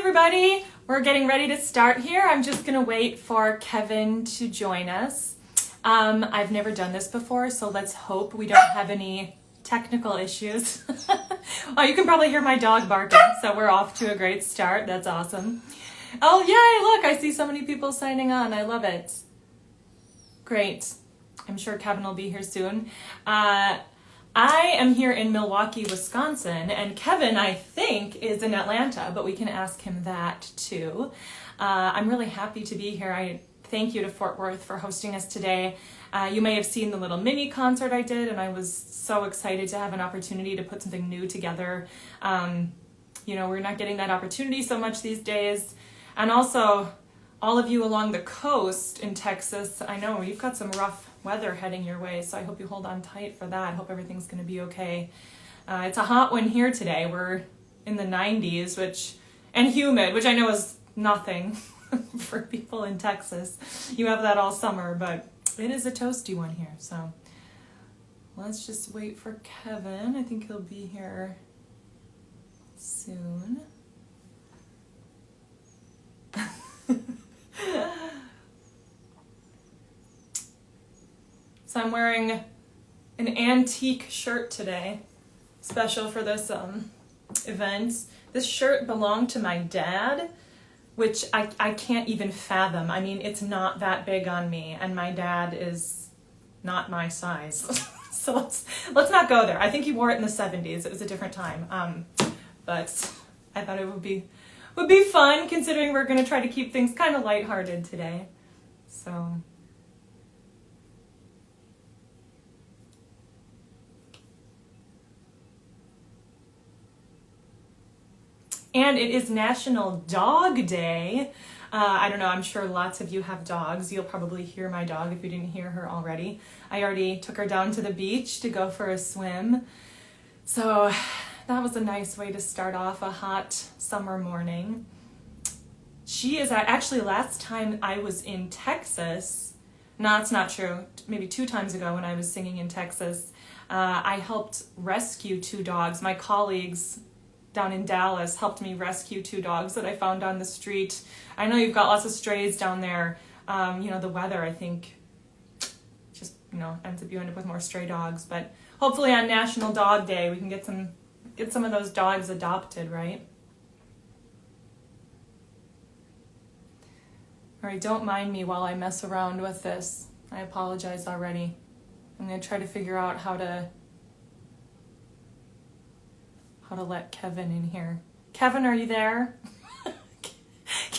everybody. We're getting ready to start here. I'm just going to wait for Kevin to join us. I've never done this before, so let's hope we don't have any technical issues. Oh, you can probably hear my dog barking, so we're off to a great start. That's awesome. Oh, yay, look, I see so many people signing on. I love it. Great. I'm sure Kevin will be here soon. I am here in Milwaukee, Wisconsin, and Kevin, I think, is in Atlanta, but we can ask him that too. I'm really happy to be here. I thank you to Fort Worth for hosting us today. You may have seen the little mini concert I did, and I was so excited to have an opportunity to put something new together. We're not getting that opportunity so much these days. And also, all of you along the coast in Texas, I know you've got some rough weather heading your way, so I hope you hold on tight for that. I hope everything's going to be okay. It's a hot one here today. We're in the 90s, and humid, which I know is nothing for people in Texas. You have that all summer, but it is a toasty one here. So let's just wait for Kevin. I think he'll be here soon. So I'm wearing an antique shirt today, special for this event. This shirt belonged to my dad, which I can't even fathom. I mean, it's not that big on me, and my dad is not my size. So let's not go there. I think he wore it in the 70s. It was a different time. But I thought it would be fun, considering we're going to try to keep things kind of lighthearted today. So and it is National Dog Day. I don't know, I'm sure lots of you have dogs. You'll probably hear my dog if you didn't hear her already. I already took her down to the beach to go for a swim. So that was a nice way to start off a hot summer morning. She is actually, last time I was in Texas, no, it's not true, maybe 2 times ago when I was singing in Texas, I helped rescue 2 dogs. My colleagues down in Dallas helped me rescue 2 dogs that I found on the street. I know you've got lots of strays down there. The weather, I think, just, ends up you end up with more stray dogs. But hopefully on National Dog Day, we can get some of those dogs adopted, right? All right, don't mind me while I mess around with this. I apologize already. I'm going to try to figure out how to let Kevin in here. Kevin, are you there?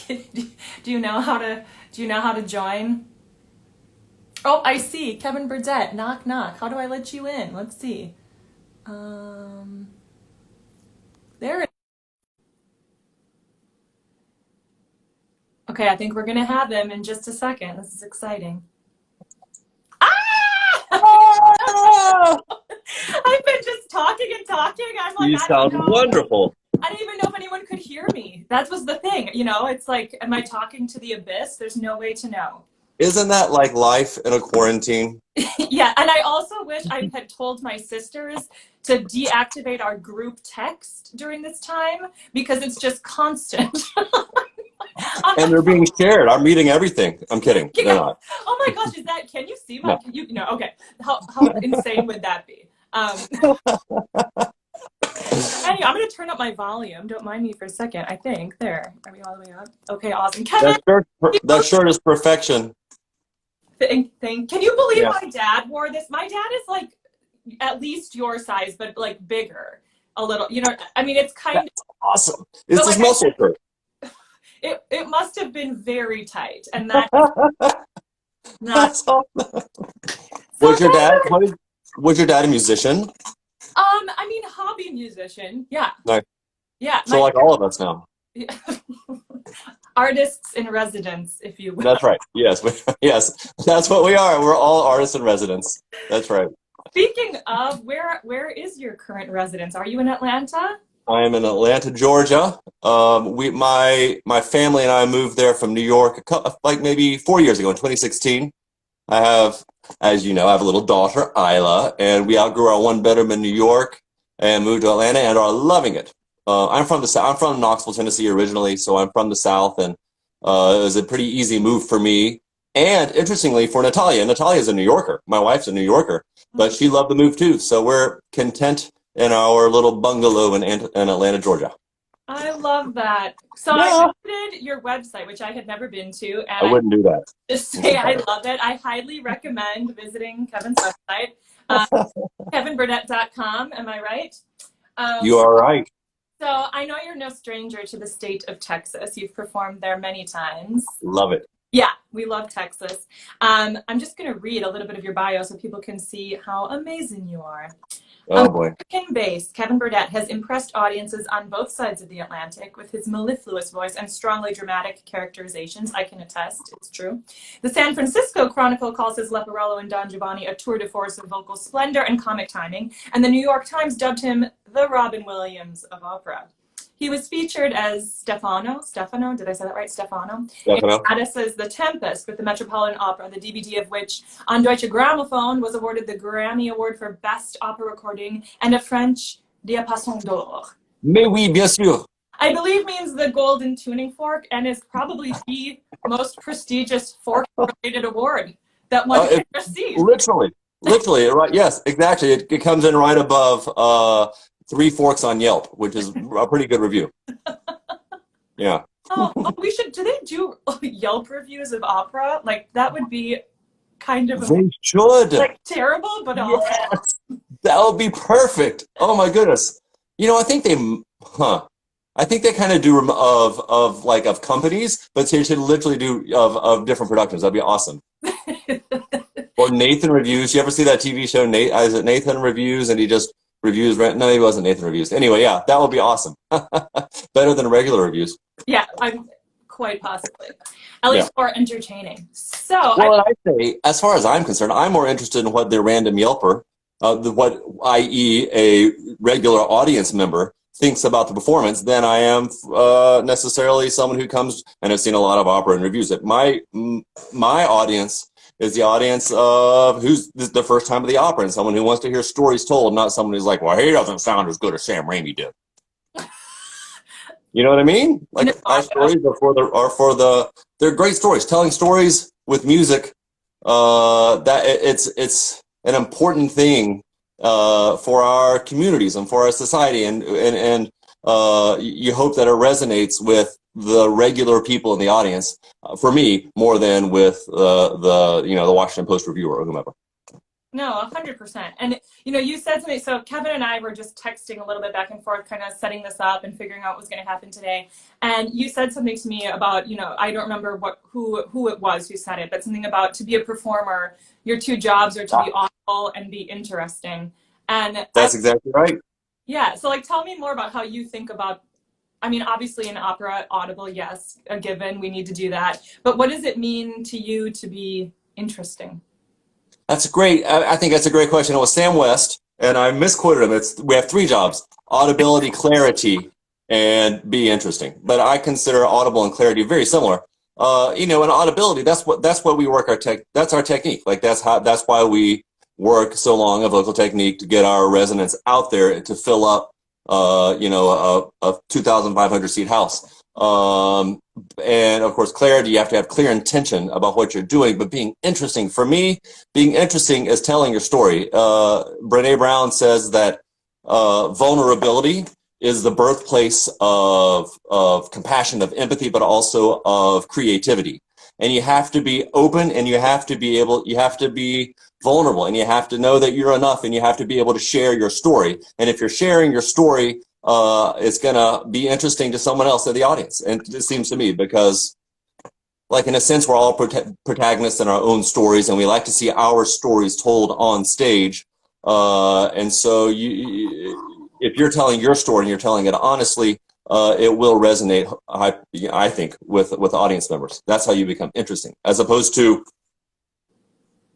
Do you know how to join? Oh, I see. Kevin Burdette. Knock, knock. How do I let you in? Let's see. There it is. Okay, I think we're going to have him in just a second. This is exciting. Oh! I've been just talking and talking. I'm like, you sound wonderful. I didn't even know if anyone could hear me. That was the thing. It's like, am I talking to the abyss? There's no way to know. Isn't that like life in a quarantine? Yeah, and I also wish I had told my sisters to deactivate our group text during this time, because it's just constant. And they're being shared. I'm reading everything. I'm kidding. They're not. Oh my gosh, can you see my, okay. How insane would that be? Anyway, I'm going to turn up my volume. Don't mind me for a second. I think. There. Are we all the way up? Okay, awesome. Kevin, that shirt is perfection. Can you believe my dad wore this? My dad is like at least your size, but like bigger a little. It's kind of awesome. It's this muscle shirt. It must have been very tight, and that not. Was your dad a musician? Hobby musician. Yeah. Nice. Yeah. So like all of us now. Yeah. Artists in residence, if you will. That's right. Yes. Yes. That's what we are. We're all artists in residence. That's right. Speaking of, where is your current residence? Are you in Atlanta? I am in Atlanta, Georgia. My family and I moved there from New York like maybe 4 years ago in 2016. I have, as you know, I have a little daughter, Isla, and we outgrew our 1-bedroom in New York and moved to Atlanta and are loving it. I'm from the South. I'm from Knoxville, Tennessee originally, so I'm from the South, and it was a pretty easy move for me. And interestingly, for Natalia, Natalia's a New Yorker. My wife's a New Yorker, but she loved the move too. So we're content in our little bungalow in Atlanta, Georgia. I love that. So Yeah. I visited your website, which I had never been to, I and wouldn't do that. just say I love it. I highly recommend visiting Kevin's website, kevinburdette.com. Am I right? You are right. So I know you're no stranger to the state of Texas. You've performed there many times. Love it. Yeah, we love Texas. I'm just going to read a little bit of your bio so people can see how amazing you are. Oh boy. American-based, Kevin Burdette has impressed audiences on both sides of the Atlantic with his mellifluous voice and strongly dramatic characterizations. I can attest, it's true. The San Francisco Chronicle calls his Leporello and Don Giovanni a tour de force of vocal splendor and comic timing, and the New York Times dubbed him the Robin Williams of opera. He was featured as Stefano, did I say that right? Stefano? In Addis's The Tempest with the Metropolitan Opera, the DVD of which on Deutsche Grammophon was awarded the Grammy Award for Best Opera Recording and a French Diapason d'Or. Mais oui, bien sûr. I believe means the golden tuning fork and is probably the most prestigious fork-related award that one can receive. Literally, right? Yes, exactly. It comes in right above 3 Forks on Yelp, which is a pretty good review. Yeah. Oh, we should. Do they do Yelp reviews of opera? Like that would be kind of they should. Like terrible, but yes, that would be perfect. Oh my goodness. You know, I think they kind of do of companies, but they should literally do of different productions. That'd be awesome. Or Nathan Reviews. You ever see that TV show? Is it Nathan Reviews? And he just reviews. No, he wasn't Nathan Reviews. Anyway, yeah, that would be awesome. Better than regular reviews. Yeah, I'm quite possibly. At least more entertaining. So, well, I say, as far as I'm concerned, I'm more interested in what their random Yelper, i.e., a regular audience member, thinks about the performance than I am necessarily someone who comes and has seen a lot of opera and reviews it. My audience is the audience of who's the first time of the opera and someone who wants to hear stories told, not someone who's like, well, he doesn't sound as good as Sam Raimi did. You know what I mean? Like our stories are they're great stories. Telling stories with music, that it's an important thing for our communities and for our society, and you hope that it resonates with the regular people in the audience. For me, more than with the Washington Post reviewer or whomever. No, 100%. And, you said something, so Kevin and I were just texting a little bit back and forth, kind of setting this up and figuring out what was going to happen today. And you said something to me about, I don't remember who it was who said it, but something about to be a performer, your 2 jobs are to be awful and be interesting. And that's exactly right. Yeah. So tell me more about how you think about, obviously in opera, audible, yes, a given, we need to do that. But what does it mean to you to be interesting? That's great. I think that's a great question. It was Sam West, and I misquoted him. We have 3 jobs: audibility, clarity, and be interesting. But I consider audible and clarity very similar. In audibility, that's what we work that's our technique. That's why we work so long a vocal technique to get our resonance out there to fill up a 2,500 seat house. And of course, clarity, you have to have clear intention about what you're doing, but being interesting. For me, being interesting is telling your story. Brené Brown says that vulnerability is the birthplace of compassion, of empathy, but also of creativity. And you have to be open, and you have to be vulnerable, and you have to know that you're enough, and you have to be able to share your story. And if you're sharing your story, it's going to be interesting to someone else in the audience. And it seems to me, because in a sense, we're all protagonists in our own stories, and we like to see our stories told on stage. And so if you're telling your story and you're telling it honestly, it will resonate, I think, with audience members. That's how you become interesting, as opposed to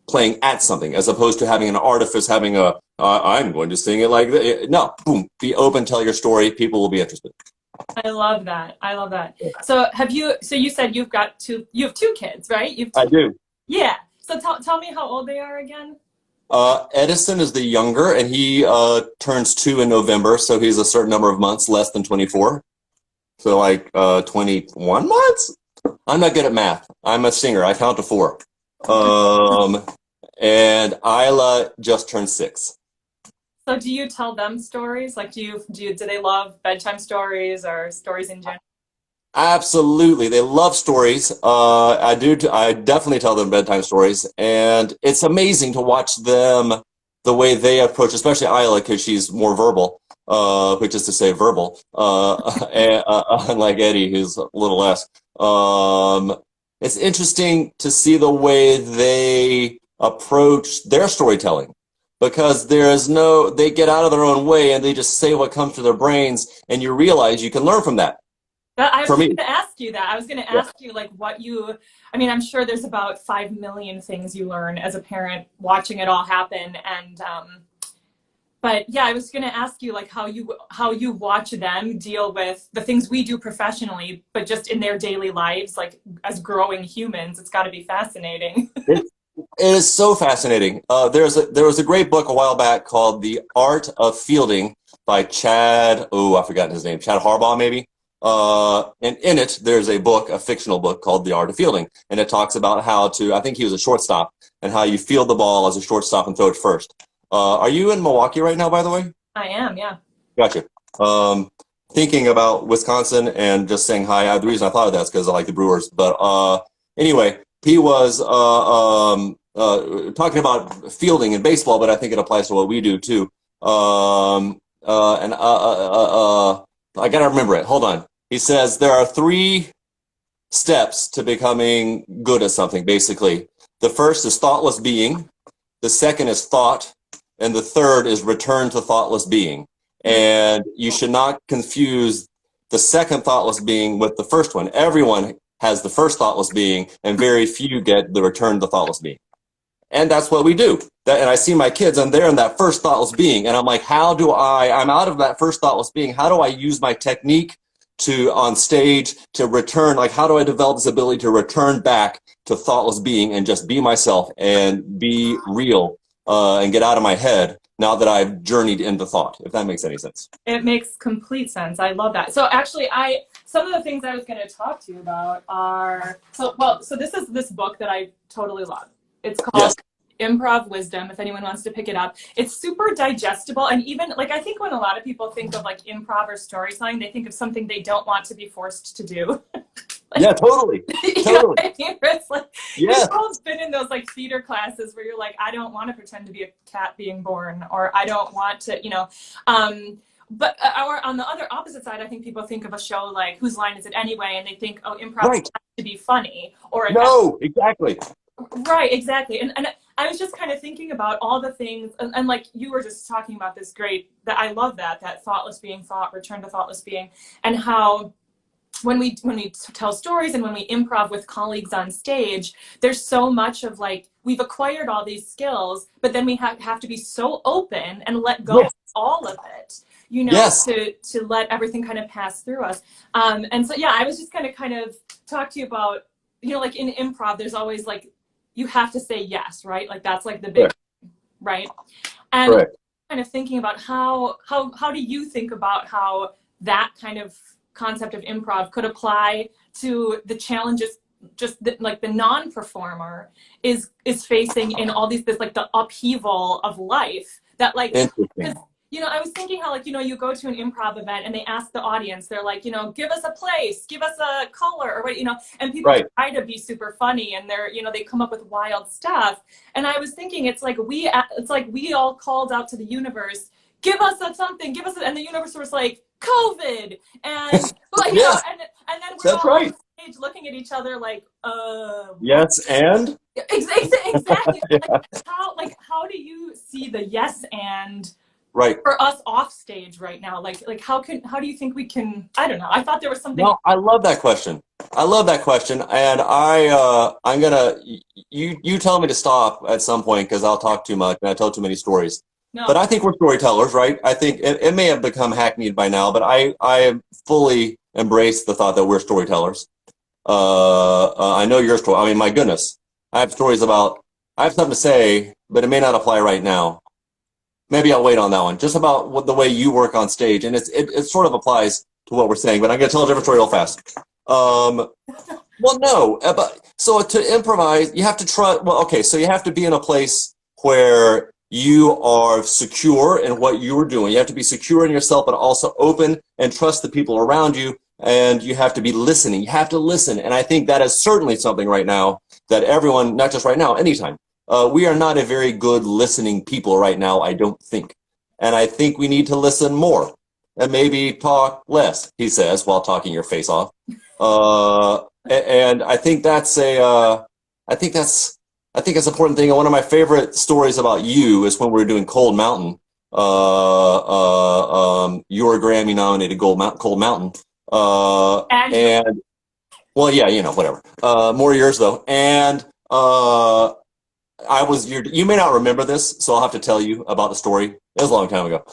playing at something, as opposed to having an artifice, having I'm going to sing it like that. No, boom, be open, tell your story. People will be interested. I love that. So you said you have 2 kids, right? I do. Yeah. So tell me how old they are again. Edison is the younger, and he turns 2 in November, so he's a certain number of months less than 24. So like 21 months? I'm not good at math. I'm a singer. I count to 4. And Isla just turned 6. So do you tell them stories? Like, do they love bedtime stories or stories in general? Absolutely. They love stories. I do. I definitely tell them bedtime stories. And it's amazing to watch them, the way they approach, especially Isla, because she's more verbal, which is to say verbal, unlike Eddie, who's a little less. It's interesting to see the way they approach their storytelling, because they get out of their own way and they just say what comes to their brains, and you realize you can learn from that. I was going to ask you that. I was going to ask you, like, I mean, I'm sure there's about 5 million things you learn as a parent watching it all happen. And, but yeah, I was going to ask you, like, how you watch them deal with the things we do professionally, but just in their daily lives, like as growing humans. It's got to be fascinating. It is so fascinating. There was a great book a while back called The Art of Fielding by Chad, I've forgotten his name, Chad Harbaugh, maybe. And in it, there's a fictional book called The Art of Fielding. And it talks about how to, I think he was a shortstop, and how you field the ball as a shortstop and throw it first. Are you in Milwaukee right now, by the way? I am, yeah. Gotcha. Thinking about Wisconsin and just saying hi. The reason I thought of that is because I like the Brewers. But anyway, he was talking about fielding in baseball, but I think it applies to what we do too. I got to remember it. Hold on. He says there are 3 steps to becoming good at something, basically. The first is thoughtless being. The second is thought. And the third is return to thoughtless being. And you should not confuse the second thoughtless being with the first one. Everyone has the first thoughtless being, and very few get the return to thoughtless being. And that's what we do. And I see my kids, and they're in that first thoughtless being. And I'm like, I'm out of that first thoughtless being. How do I use my technique on stage to return? Like, how do I develop this ability to return back to thoughtless being and just be myself and be real and get out of my head now that I've journeyed into thought, if that makes any sense. It makes complete sense. I love that. So actually, some of the things I was going to talk to you about are, so this is this book that I totally love. It's called Improv Wisdom, if anyone wants to pick it up. It's super digestible, and even, like, I think when a lot of people think of, like, improv or storytelling, they think of something they don't want to be forced to do. Like, yeah, totally. You know what I mean? It's like, yes. You've all been in those, like, theater classes where you're like, I don't want to pretend to be a cat being born, or I don't want to, but on the other opposite side, I think people think of a show like Whose Line Is It Anyway? And they think, oh, improv has to be funny. Exactly. Right, exactly. And I was just kind of thinking about all the things, and like you were just talking about this that I love that thoughtless being, return to thoughtless being, and how when we tell stories and when we improv with colleagues on stage, there's so much of, like, we've acquired all these skills, but then we have to be so open and let go of all of it, to let everything kind of pass through us. And so, yeah, I was just going to kind of talk to you about, like in improv, there's always, like, you have to say yes, right? Like, that's like the big, right? And kind of thinking about how do you think about how that kind of concept of improv could apply to the challenges like the non-performer is facing in all these, like, the upheaval of life that, like, I was thinking how, like, you go to an improv event and they ask the audience, they're like, give us a place, give us a color, or what, and people try to be super funny, and they're, they come up with wild stuff. And I was thinking, it's like we all called out to the universe, give us something, give us and the universe was like, COVID, and like, and then we're all on stage looking at each other like, yes, and exactly. How do you see the yes and for us off stage right now? Like how do you think we can? I don't know. I thought there was something. No, I love that question. And I'm gonna you tell me to stop at some point because I'll talk too much and I tell too many stories. No. But I think we're storytellers, right? I think it may have become hackneyed by now, but I fully embrace the thought that we're storytellers. I know your story. I mean, my goodness, I have something to say, but it may not apply right now. Maybe I'll wait on that one. Just about what the way you work on stage, and it sort of applies to what we're saying. But I'm going to tell a different story real fast. Well, no, but so to improvise, you have to try. Well, okay, so you have to be in a place where you are secure in what you are doing. You have to be secure in yourself, but also open and trust the people around you. And you have to be listening. You have to listen. And I think that is certainly something right now that everyone, not just right now, anytime. We are not a very good listening people right now, I don't think. And I think we need to listen more and maybe talk less, he says, while talking your face off. And I think that's I think that's an important thing. And one of my favorite stories about you is when we were doing Cold Mountain, your Grammy nominated Cold Mountain. And well, yeah, you know, whatever. More years though. And you may not remember this, so I'll have to tell you about the story. It was a long time ago.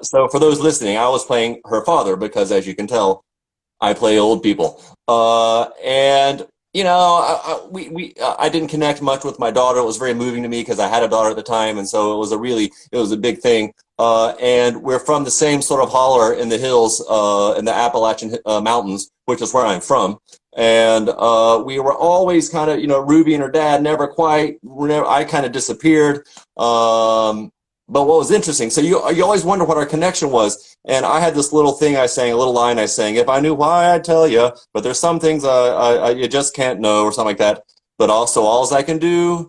So for those listening, I was playing her father because, as you can tell, I play old people. And you know, I didn't connect much with my daughter. It was very moving to me because I had a daughter at the time, and so it was a big thing. And we're from the same sort of holler in the hills, in the Appalachian Mountains, which is where I'm from. And we were always kind of, you know, Ruby and her dad I kind of disappeared. But what was interesting, so you always wonder what our connection was. And I had this little thing a little line I sang, if I knew why, I'd tell you, but there's some things you just can't know, or something like that. But also, all I can do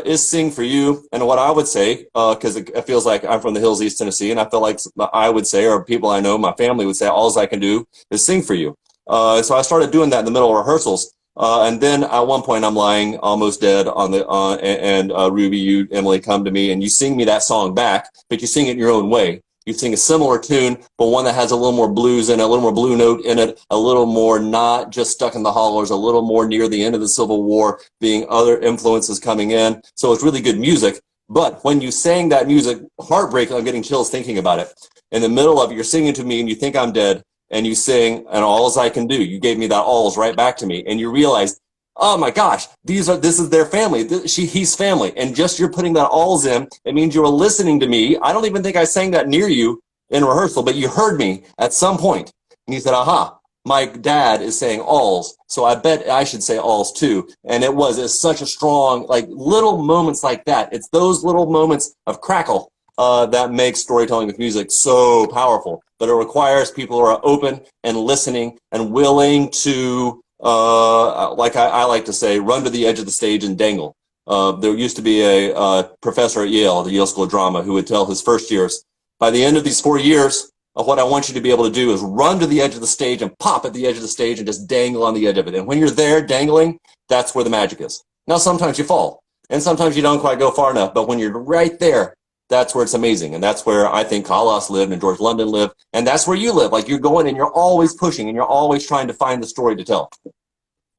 is sing for you. And what I would say, because it feels like I'm from the hills, East Tennessee, and I feel like I would say, or people I know, my family would say, all I can do is sing for you. So I started doing that in the middle of rehearsals. And then at one point I'm lying almost dead on the, and Ruby, you, Emily, come to me and you sing me that song back, but you sing it in your own way. You sing a similar tune, but one that has a little more blues in it, a little more blue note in it, a little more not just stuck in the hollers, a little more near the end of the Civil War, being other influences coming in. So it's really good music. But when you sang that music, heartbreaking, I'm getting chills thinking about it. In the middle of it, you're singing to me and you think I'm dead. And you sing, and all's I can do. You gave me that all's right back to me. And you realize, oh my gosh, this is their family. He's family. And just you're putting that all's in, it means you were listening to me. I don't even think I sang that near you in rehearsal, but you heard me at some point. And you said, aha, my dad is saying all's, so I bet I should say all's too. And it's such a strong, like little moments like that. It's those little moments of crackle that makes storytelling with music so powerful. But it requires people who are open and listening and willing to, like I like to say, run to the edge of the stage and dangle. There used to be a professor at Yale, the Yale School of Drama, who would tell his first years, by the end of these 4 years, what I want you to be able to do is run to the edge of the stage and pop at the edge of the stage and just dangle on the edge of it. And when you're there dangling, that's where the magic is. Now, sometimes you fall, and sometimes you don't quite go far enough, but when you're right there, that's where it's amazing. And that's where I think Callas lived and George London lived. And that's where you live. Like you're going and you're always pushing and you're always trying to find the story to tell.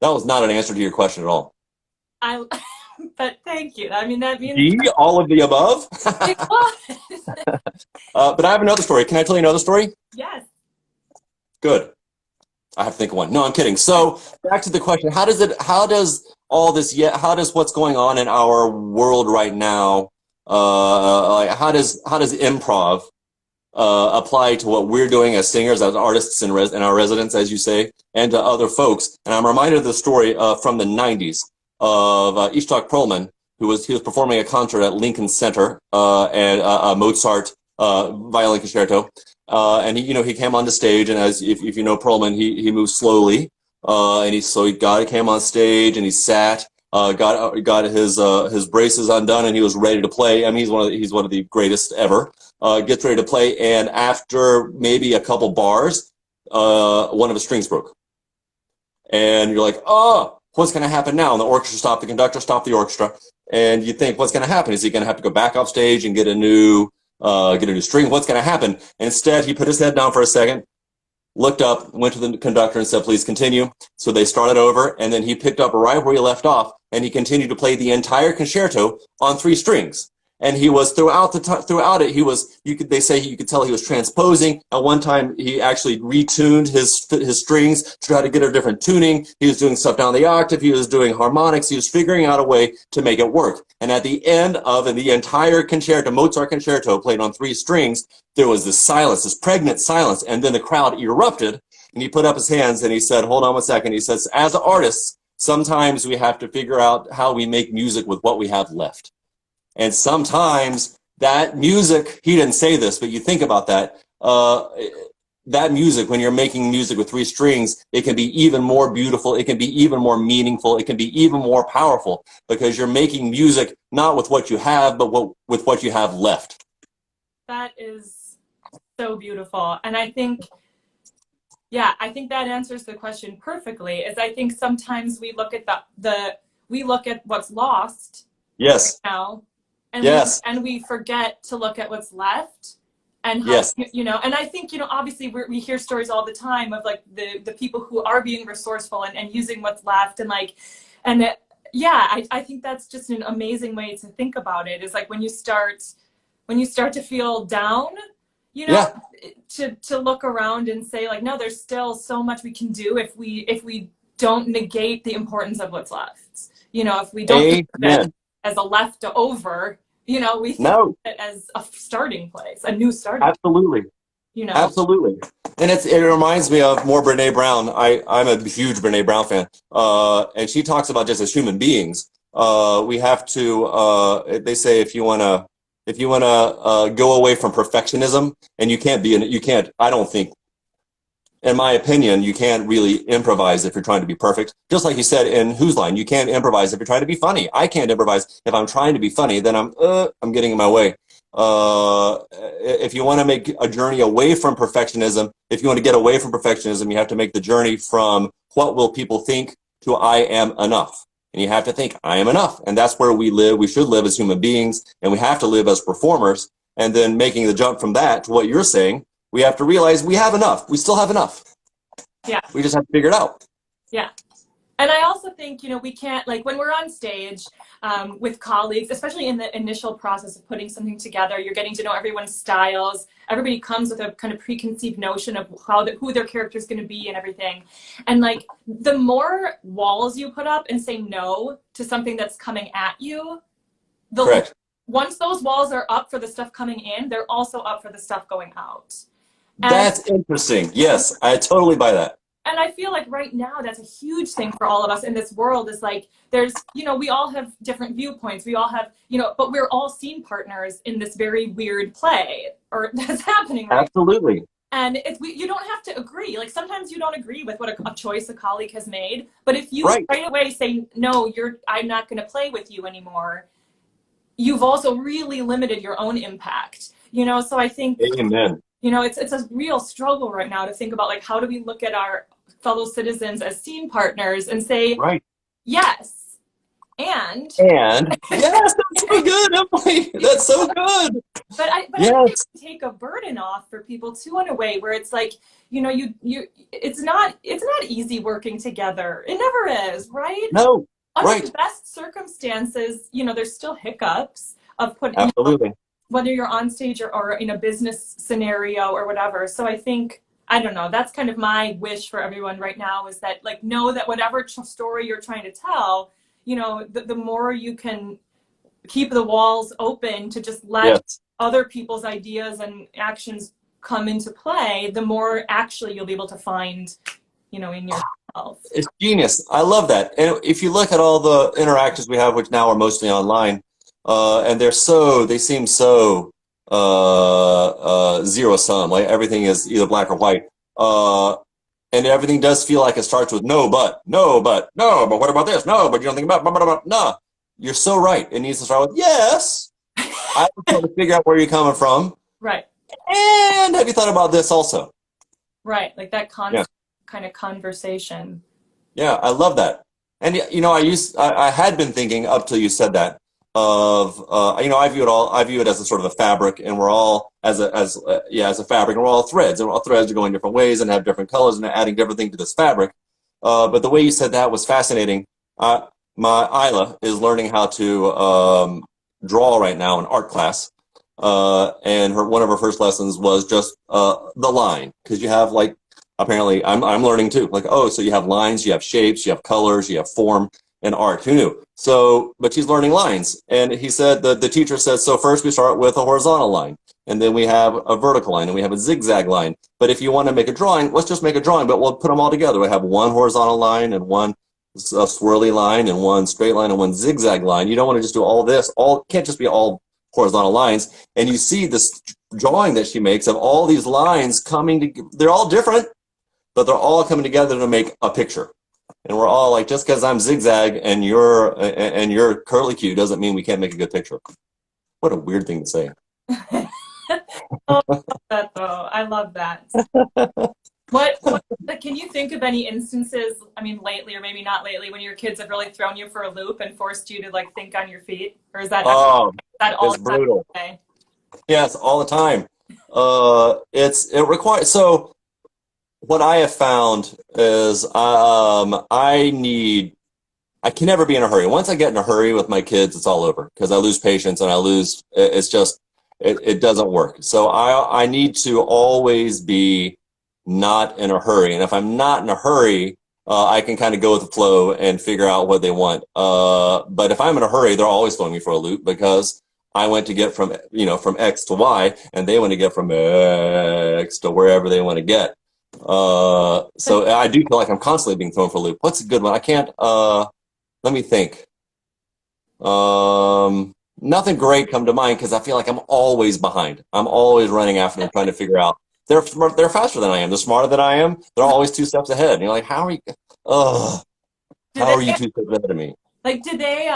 That was not an answer to your question at all. But thank you. I mean, that means... all of the above? It was. But I have another story. Can I tell you another story? Yes. Good. I have to think of one. No, I'm kidding. So back to the question, how does what's going on in our world right now, like how does improv apply to what we're doing as singers, as artists and our residents, as you say, and to other folks? And I'm reminded of the story from the 90s of Ishtok Perlman, he was performing a concert at Lincoln Center and a Mozart violin concerto, and he came on the stage, and as if you know Perlman, he moves slowly, and he came on stage and he sat. Got his braces undone and he was ready to play. I mean, he's one of the greatest ever. Gets ready to play, and after maybe a couple bars, one of his strings broke. And you're like, oh, what's going to happen now? And the orchestra stopped, the conductor stopped the orchestra, and you think, what's going to happen? Is he going to have to go back off stage and get a new string? What's going to happen? And instead, he put his head down for a second, looked up, went to the conductor and said, please continue. So they started over, and then he picked up right where he left off, and he continued to play the entire concerto on 3 strings. And he was throughout it. He was. They say you could tell he was transposing. At one time, he actually retuned his strings to try to get a different tuning. He was doing stuff down the octave. He was doing harmonics. He was figuring out a way to make it work. And at the end of the entire concerto, Mozart concerto, played on 3 strings, there was this silence, this pregnant silence, and then the crowd erupted. And he put up his hands and he said, "Hold on one second." He says, "As artists, sometimes we have to figure out how we make music with what we have left." And sometimes that music, he didn't say this, but you think about that, that music, when you're making music with 3 strings, it can be even more beautiful, it can be even more meaningful, it can be even more powerful, because you're making music not with what you have, but with what you have left. That is so beautiful. And I think, yeah, I think that answers the question perfectly. Is I think sometimes we look at we look at what's lost. Yes. Right now, and yes. We forget to look at what's left, and how, yes. you know. And I think, you know, obviously we hear stories all the time of like the people who are being resourceful and using what's left, and like, and that, yeah, I think that's just an amazing way to think about it. Is like when you start to feel down, you know, to look around and say like, no, there's still so much we can do if we don't negate the importance of what's left. You know, if we don't think of it as a leftover, you know, we think of it as a starting place, a new starting place. Absolutely. You know? Absolutely. And it reminds me of more Brene Brown. I'm a huge Brene Brown fan. And she talks about just as human beings, we have to, they say if you want to go away from perfectionism, and I don't think, in my opinion, you can't really improvise if you're trying to be perfect. Just like you said in Whose Line, you can't improvise if you're trying to be funny. I can't improvise if I'm trying to be funny, then I'm getting in my way. If you want to make a journey away from perfectionism, if you want to get away from perfectionism, you have to make the journey from what will people think to I am enough. And you have to think, I am enough. And that's where we live. We should live as human beings, and we have to live as performers. And then making the jump from that to what you're saying, we have to realize we have enough. We still have enough. Yeah. We just have to figure it out. Yeah. And I also think, you know, we can't, like when we're on stage with colleagues, especially in the initial process of putting something together, you're getting to know everyone's styles. Everybody comes with a kind of preconceived notion of who their character is going to be and everything. And like the more walls you put up and say no to something that's coming at you, Correct. Once those walls are up for the stuff coming in, they're also up for the stuff going out. And that's interesting. Yes, I totally buy that. And I feel like right now that's a huge thing for all of us in this world, is like there's, you know, we all have different viewpoints. We all have, you know, but we're all scene partners in this very weird play or that's happening right Absolutely. now. And you don't have to agree. Like sometimes you don't agree with what a choice a colleague has made. But if you right away say, no, I'm not going to play with you anymore, you've also really limited your own impact. You know, so I think, Amen. You know, it's a real struggle right now to think about like, how do we look at our fellow citizens as scene partners and say, yes, and yes, that's so good, Emily. That's so good. But I think it can take a burden off for people too, in a way where it's like, you know, it's not easy working together. It never is, right? No. Under the best circumstances, you know, there's still hiccups of putting. Absolutely. You know, whether you're on stage or in a business scenario or whatever. So I think, I don't know, that's kind of my wish for everyone right now, is that like, know that whatever story you're trying to tell, you know, the more you can keep the walls open to just let other people's ideas and actions come into play, the more actually you'll be able to find, you know, in yourself. It's genius. I love that. And if you look at all the interactions we have, which now are mostly online, and they seem so zero sum. Like everything is either black or white. And everything does feel like it starts with no, but what about this? No, but you don't think about, no. You're so right. It needs to start with yes. I was trying to figure out where you're coming from. Right. And have you thought about this also? Right. Like that kind of conversation. Yeah, I love that. And you know, I had been thinking up till you said that of you know, I view it as a sort of a fabric, and we're all as a fabric, and we're all threads, and all threads are going different ways and have different colors and adding different things to this fabric. But the way you said that was fascinating. My Isla is learning how to draw right now in art class. And one of her first lessons was just the line, because you have like, apparently I'm learning too, like, oh, so you have lines, you have shapes, you have colors, you have form in art. Who knew? So, but she's learning lines, and he said the teacher says, so first we start with a horizontal line, and then we have a vertical line, and we have a zigzag line. But if you want to make a drawing, let's just make a drawing, but we'll put them all together. We have one horizontal line and one swirly line and one straight line and one zigzag line. You don't want to just do all this. All can't just be all horizontal lines. And you see this drawing that she makes of all these lines coming to, they're all different, but they're all coming together to make a picture. And we're all like, just because I'm zigzag and you're curly Q doesn't mean we can't make a good picture. What a weird thing to say. Oh, I love that though. I love that. What can you think of any instances, I mean, lately or maybe not lately, when your kids have really thrown you for a loop and forced you to like think on your feet? Or is that, that all it's brutal. okay? Yes, all the time. It requires, so what I have found is I can never be in a hurry. Once I get in a hurry with my kids, it's all over, because I lose patience and it's just, it doesn't work. So I need to always be not in a hurry. And if I'm not in a hurry, I can kind of go with the flow and figure out what they want. But if I'm in a hurry, they're always throwing me for a loop, because I went to get from X to Y, and they want to get from X to wherever they want to get. So I do feel like I'm constantly being thrown for a loop. What's a good one? I can't, let me think. Nothing great come to mind, because I feel like I'm always behind. I'm always running after them, trying to figure out. They're faster than I am. They're smarter than I am. They're always 2 steps ahead. And you're like, how are you? How are you 2 steps ahead of me? Like, do they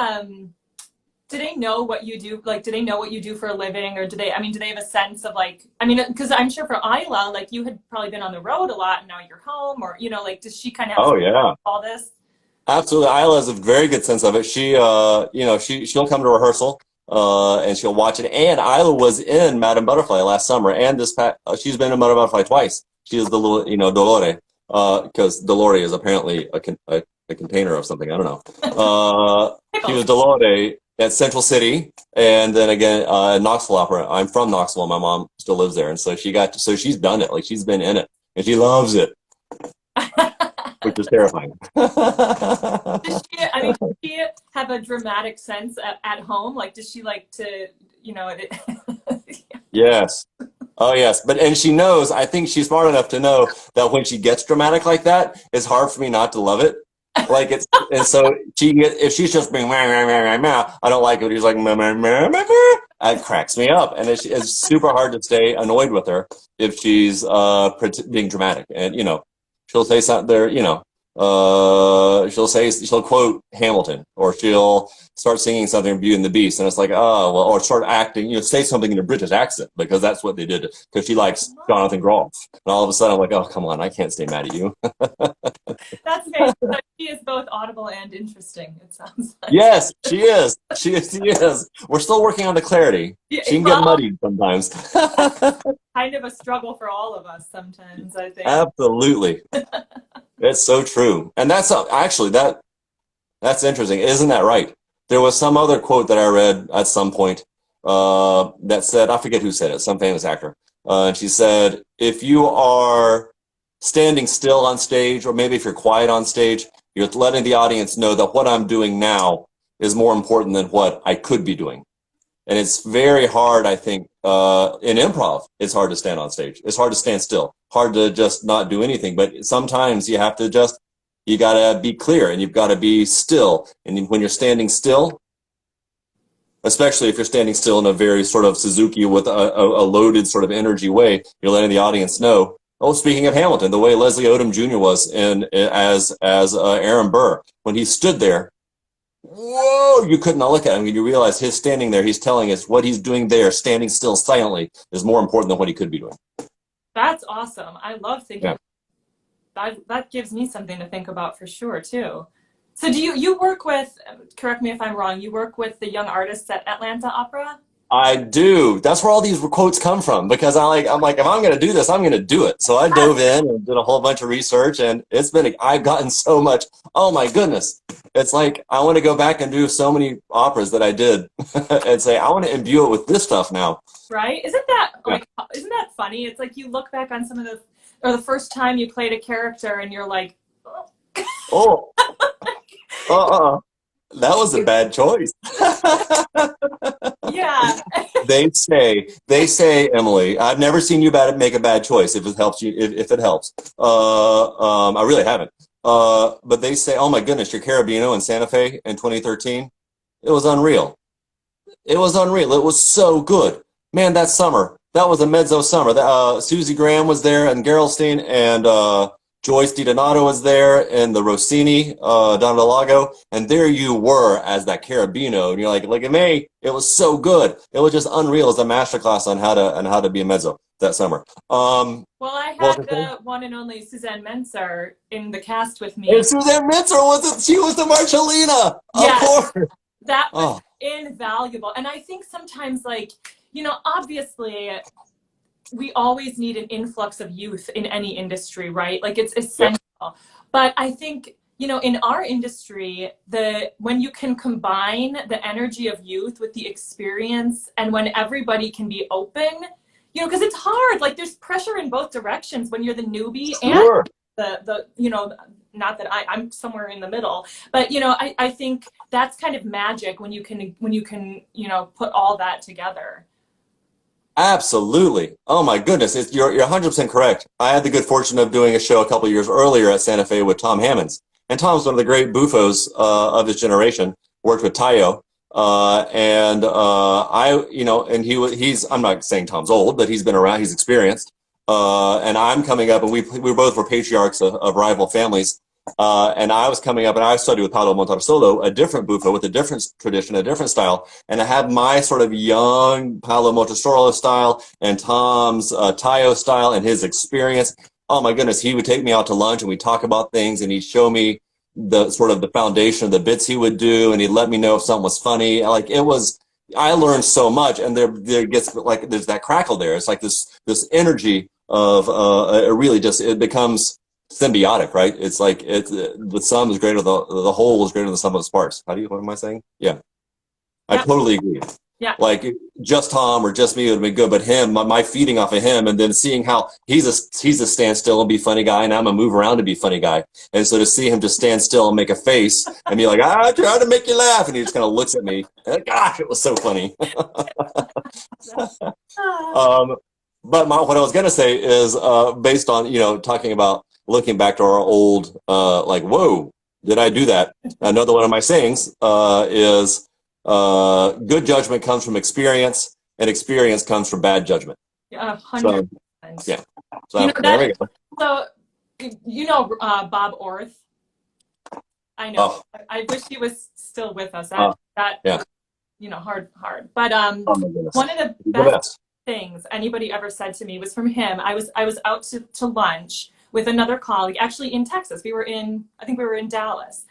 know what you do? Like, do they know what you do for a living, or do they have a sense of like, I mean, because I'm sure for Isla, like you had probably been on the road a lot and now you're home, or, like, does she kind of have all this? Absolutely. Isla has a very good sense of it. She, she'll come to rehearsal, and she'll watch it. And Isla was in Madame Butterfly last summer, and she's been in Madame Butterfly twice. She is the little, Dolore, because Dolore is apparently a container of something. I don't know. She was Dolore at Central City, and then again, Knoxville Opera. I'm from Knoxville. My mom still lives there. And so she's done it. Like, she's been in it, and she loves it. Which is terrifying. Does she have a dramatic sense at home? Like, does she like to, Yes. Oh, yes. And she knows, I think she's smart enough to know that when she gets dramatic like that, it's hard for me not to love it. Like, and so if she's just being, I don't like it. He's like, it cracks me up. And it's super hard to stay annoyed with her if she's being dramatic. And, she'll say something there, she'll quote Hamilton, or she'll start singing something in Beauty and the Beast, and it's like, oh, well, or start acting, say something in a British accent, because that's what they did, because she likes Jonathan Groff. And all of a sudden I'm like, oh, come on, I can't stay mad at you. That's great. She is both audible and interesting, it sounds like. Yes, she is. She is. We're still working on the clarity. She can get muddied sometimes. Kind of a struggle for all of us sometimes, I think. Absolutely. It's so true. And that's actually, that's interesting. Isn't that right? There was some other quote that I read at some point that said, I forget who said it, some famous actor. And she said, if you are standing still on stage, or maybe if you're quiet on stage, you're letting the audience know that what I'm doing now is more important than what I could be doing. And it's very hard, I think, in improv, it's hard to stand on stage. It's hard to stand still, hard to just not do anything. But sometimes you have to you gotta be clear, and you've gotta be still. And when you're standing still, especially if you're standing still in a very sort of Suzuki with a loaded sort of energy way, you're letting the audience know. Oh, speaking of Hamilton, the way Leslie Odom Jr. was as Aaron Burr, when he stood there, whoa, you could not look at him. You realize his standing there, he's telling us what he's doing there, standing still silently, is more important than what he could be doing. That's awesome. I love thinking. Yeah. That gives me something to think about for sure, too. So do you work with, correct me if I'm wrong, you work with the young artists at Atlanta Opera? I do. That's where all these quotes come from because I'm like, if I'm going to do this, I'm going to do it. So I dove in and did a whole bunch of research, and I've gotten so much. Oh my goodness. It's like, I want to go back and do so many operas that I did and say, I want to imbue it with this stuff now. Right? Isn't that Yeah. like, isn't that funny? It's like you look back on some of the first time you played a character and you're like, oh. Oh, that was a bad choice. Yeah. They say, Emily, I've never seen you make a bad choice if it helps you, if it helps. I really haven't. But they say, oh my goodness, your Carabino in Santa Fe in 2013, it was unreal. It was unreal. It was so good. Man, that summer, that was a mezzo summer. Susie Graham was there and Gerolstein, and Joyce DiDonato was there, and the Rossini, Don Delago, and there you were as that Carabino, and you're like, look at me. It was so good. It was just unreal. It was a masterclass on how to be a mezzo that summer. Well, I had the one and only Suzanne Menser in the cast with me. And Suzanne Menser she was the Marcellina. Yes, of course. that was invaluable. And I think sometimes, like, obviously we always need an influx of youth in any industry, right? Like, it's essential. Yeah. But I think, in our industry, when you can combine the energy of youth with the experience, and when everybody can be open, because it's hard. Like, there's pressure in both directions when you're the newbie and the not that I'm somewhere in the middle, but I think that's kind of magic when you can put all that together. Absolutely. Oh my goodness. You're 100% correct. I had the good fortune of doing a show a couple of years earlier at Santa Fe with Tom Hammonds. And Tom's one of the great buffos of his generation, worked with Tayo. And I'm not saying Tom's old, but he's been around, he's experienced. And I'm coming up, and we both were patriarchs of rival families. And I was coming up, and I studied with Paolo Montarsolo, a different buffo with a different tradition, a different style. And I had my sort of young Paolo Montarsolo style and Tom's Tayo style and his experience. Oh my goodness, he would take me out to lunch and we'd talk about things, and he'd show me the sort of the foundation of the bits he would do, and he'd let me know if something was funny. Like, I learned so much, and there gets like, there's that crackle there. It's like this energy of it becomes symbiotic, right? It's like the sum is greater, the whole is greater than the sum of its parts. What am I saying? Yeah. I totally agree. Yeah. Like, just Tom or just me would be good, but him, my feeding off of him, and then seeing how he's a stand still and be funny guy, and I'm a move around to be funny guy. And so to see him just stand still and make a face and be like, I try to make you laugh, and he just kind of looks at me. And, gosh, it was so funny. But what I was gonna say is based on talking about looking back to our old like, whoa, did I do that? Another one of my sayings is good judgment comes from experience, and experience comes from bad judgment. Yeah, 100%. Yeah. So there we go. So Bob Orth. I know. Oh. I wish he was still with us. Yeah. Hard. But one of the best things anybody ever said to me was from him. I was out to lunch with another colleague, actually in Texas. I think we were in Dallas.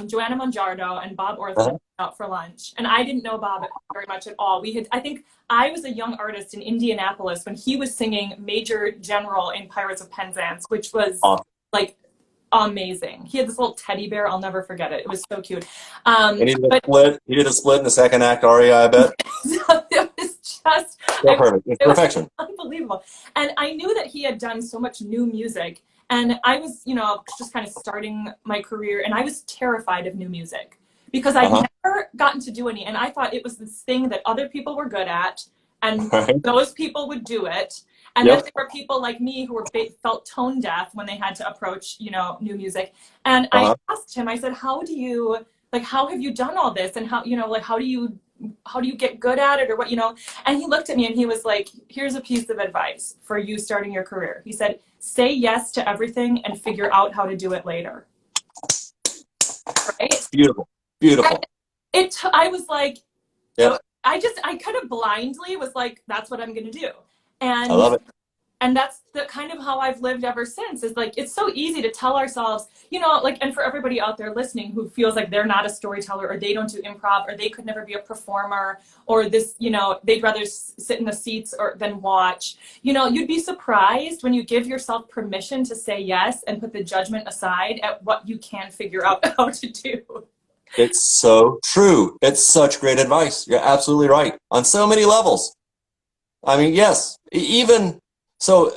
Joanna Monjardo and Bob Orth went out for lunch. And I didn't know Bob very much at all. I think I was a young artist in Indianapolis when he was singing Major General in Pirates of Penzance, which was like amazing. He had this little teddy bear. I'll never forget it. It was so cute. And he did a split in the second act aria, I bet. It was just perfect. It's perfection. Unbelievable. And I knew that he had done so much new music, and I was, just kind of starting my career, and I was terrified of new music because I'd never gotten to do any, and I thought it was this thing that other people were good at, and those people would do it. And then there were people like me who felt tone deaf when they had to approach, new music. And I asked him, I said, how have you done all this? And how do you get good at it, or what, And he looked at me and he was like, here's a piece of advice for you starting your career. He said, say yes to everything and figure out how to do it later. Right? Beautiful. I was like, I kind of blindly was like, that's what I'm going to do. And I love it. And that's the kind of how I've lived ever since. Is like, it's so easy to tell ourselves, you know, like, and for everybody out there listening who feels like they're not a storyteller, or they don't do improv, or they could never be a performer, or this, you know, they'd rather sit in the seats or than watch, you know, you'd be surprised when you give yourself permission to say yes and put the judgment aside at what you can figure out how to do. It's so true. It's such great advice. You're absolutely right on so many levels. I mean, yes, even so,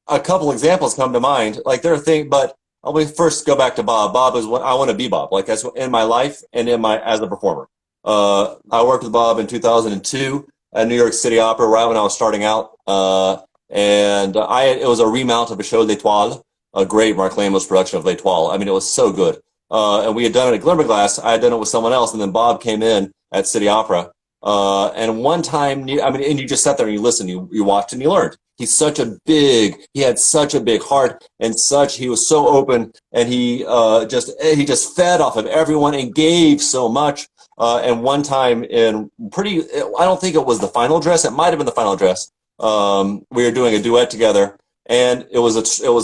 a couple examples come to mind. Like there are things, but I'll first go back to Bob. Bob is what I want to be. Bob, like that's in my life and in my as a performer. I worked with Bob in 2002 at New York City Opera, right when I was starting out, and it was a remount of a show L'Étoile, a great Mark Lamos production of L'Étoile. I mean, it was so good. And we had done it at Glimmerglass. I had done it with someone else, and then Bob came in at City Opera. And one time, I mean, and you just sat there and you listened, you watched and you learned. He had such a big heart, and he was so open, and he just fed off of everyone and gave so much. And one time I don't think it was the final dress. It might've been the final dress. We were doing a duet together, and it was